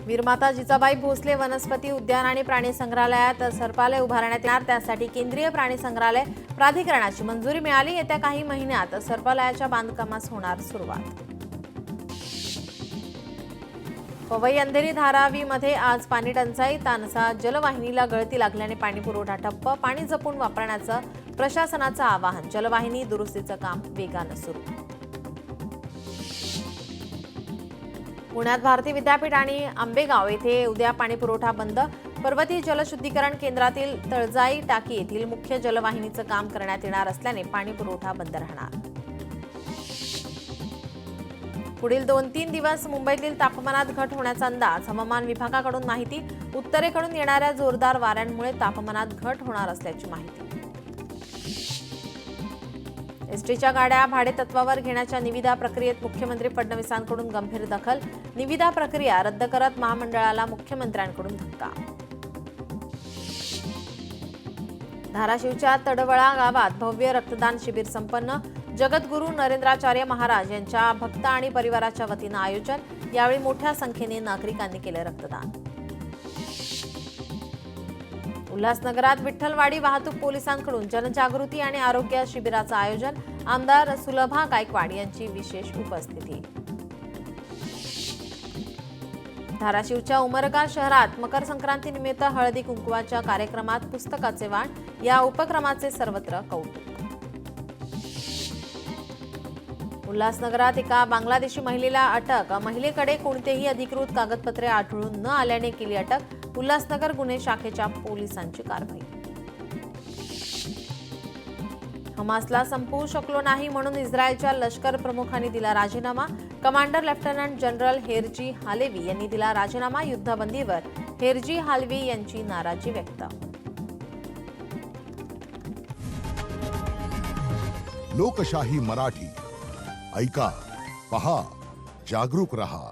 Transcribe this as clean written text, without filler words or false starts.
वीरमाता जिजाबाई भोसले वनस्पती उद्यान आणि प्राणी संग्रहालयात सर्पालय उभारण्यात येणार, त्यासाठी केंद्रीय प्राणी संग्रहालय प्राधिकरणाची मंजुरी मिळाली। येत्या काही महिन्यात सर्पालयाच्या बांधकामास होणार सुरुवात। पवई अंधेरी धारावीमध्ये आज पाणी टंचाई, तानसा जलवाहिनीला गळती लागल्याने पाणी पुरवठा ठप्प। पाणी जपून वापरण्याचं प्रशासनाचं आवाहन, जलवाहिनी दुरुस्तीचं काम वेगानं सुरू। पुण्यात भारती विद्यापीठ आणि आंबेगाव येथे उद्या पाणी पुरवठा बंद। पर्वती जलशुद्धीकरण केंद्रातील तळजाई टाकी येथील मुख्य जलवाहिनीचं काम करण्यात येणार असल्याने पाणी पुरवठा बंद राहणार। पुढील 2-3 दिवस मुंबईतील तापमानात घट होण्याचा अंदाज, हवामान विभागाकडून माहिती। उत्तरेकडून येणाऱ्या जोरदार वाऱ्यांमुळे तापमानात घट होणार असल्याची माहिती। एसटीच्या गाड्या भाडेतत्वावर घेण्याच्या निविदा प्रक्रियेत मुख्यमंत्री फडणवीसांकडून गंभीर दखल। निविदा प्रक्रिया रद्द करत महामंडळाला मुख्यमंत्र्यांकडून धक्का। धाराशिवच्या तडवळा गावात भव्य रक्तदान शिबिर संपन्न। जगद्गुरू नरेंद्राचार्य महाराज यांच्या भक्त आणि परिवाराच्या वतीनं आयोजन। यावेळी मोठ्या संख्येने नागरिकांनी केले रक्तदान। उल्हासनगरात विठ्ठलवाडी वाहतूक पोलिसांकडून जनजागृती आणि आरोग्य शिबिराचं आयोजन। आमदार सुलभा गायकवाड यांची विशेष उपस्थिती। धाराशिवच्या उमरगा शहरात मकर संक्रांतीनिमित्त हळदी कुंकवाच्या कार्यक्रमात पुस्तकाचे वाण। या उपक्रमाचे सर्वत्र कौतुक। उल्हासनगरात एका बांगलादेशी महिलेला अटक। महिलेकडे कोणतेही अधिकृत कागदपत्रे आढळून न आल्याने केली अटक। उल्हासनगर गुन्हे शाखेच्या पोलिसांची कारवाई। हमासला संपवू शकलो नाही म्हणून इस्रायलच्या लष्कर प्रमुखांनी दिला राजीनामा। कमांडर लेफ्टनंट जनरल हेरजी हालेवी यांनी दिला राजीनामा। युद्धबंदीवर हेरजी हालवी यांची नाराजी व्यक्त। लोकशाही मराठी ऐका, पहा, जागरूक रहा।